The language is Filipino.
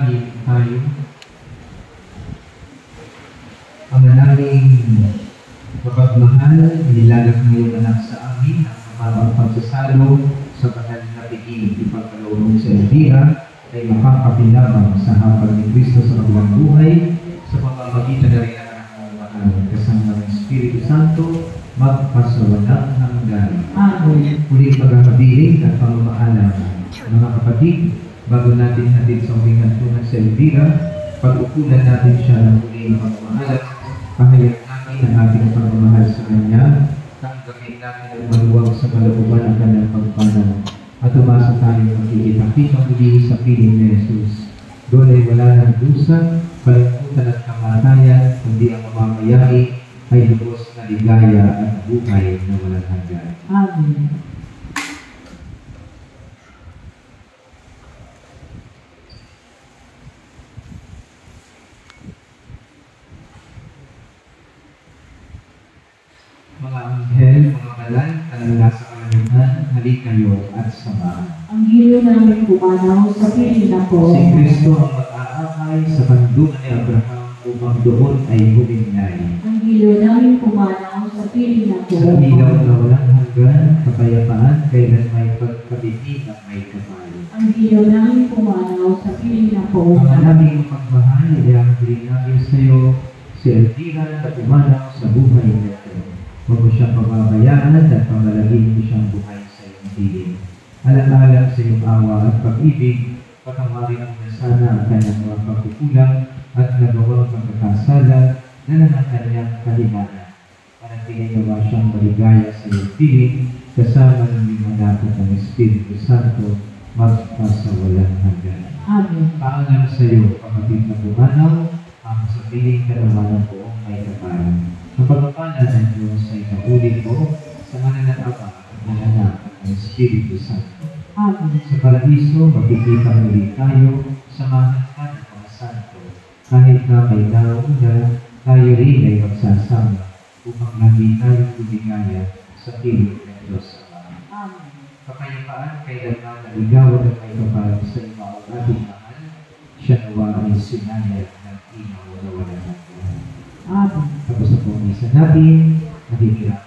Manalangin tayo. Ang aming mapagmahal, nilalag ng iyong anak sa amin ang kamarang pagsasalo sa banal na piging ipagkaloob sa Elvira ay makakapilabang sa hapag ni Kristo sa kabilang buhay sa pamamagitan na rin ng anak ng mahal kasama ng Espiritu Santo magpasawalang hanggan. Amen. Muling pagkakabiling at pamamaalam. Mga kapatid, bago natin hatid sa huling hantungan sa Elvira, pag-ukulan natin siya ng muling pamamaalam. Pahayag natin ang ating pagmamahal sa Kanya, tanggapin natin ang maluwag sa kalooban ng Kanyang pagpanaw, at umasa tayong makikita-kita muli sa piling ni Jesus. Doon ay wala ng dusa, kalimutan at kamatayan, kundi ang mamamayari ay lubos na ligaya at buhay na walang hanggan. Amen. Mga anghel, mga malay, na nasa kalangitan, halik kayo at samahan. Ang giliw namin pumanaw sa piling na po. Si Kristo ang mag-aakay sa kandungan ni Abraham upang doon ay huminay. Ang giliw namin pumanaw sa piling na po. Sa ilaw na walang hanggan, kapayapaan, kailan may pagkabiti ng may kapal. Ang giliw namin pumanaw sa piling na po. Ang aming pagmahal, iangkin namin sa iyo si Elvira na pumanaw sa buhay nito. Huwag mo siyang pababayaan at pamalagin mo siyang buhay sa iyong piling. Alang-alang sa iyong awa at pag-ibig, patawarin mo na sana ang kanyang mga pagkukulang at nagawang pagkakasala na ng kanyang kahinaan. Manatili nawa siyang maligaya sa iyong piling kasama ng limanapot ng Espiritu Santo magpasawalang hanggan. Amen. Paalam sa iyo, kapatid na pumanaw, ang sa piling ka naman ng buong may kapalan. Ang pagpapalan ng Diyos ay paulit mo sa ngalan ng Ama at ng Anak at ng Espiritu Santo. Amen. Sa paraiso, magkikita muli tayo, samahan ka ng mga santo. Kahit na may nauna, tayo rin ay magsasama upang lagi tayong lumigaya sa piling ng Diyos Ama. Amen. Kapayapaan, kailanman naligawan at may kapalan sa iyo ang ating mahal, siya nawa ay sinayad ng inaw na walang hanggan. Amen. Tapos na po ang isa natin, nakikirap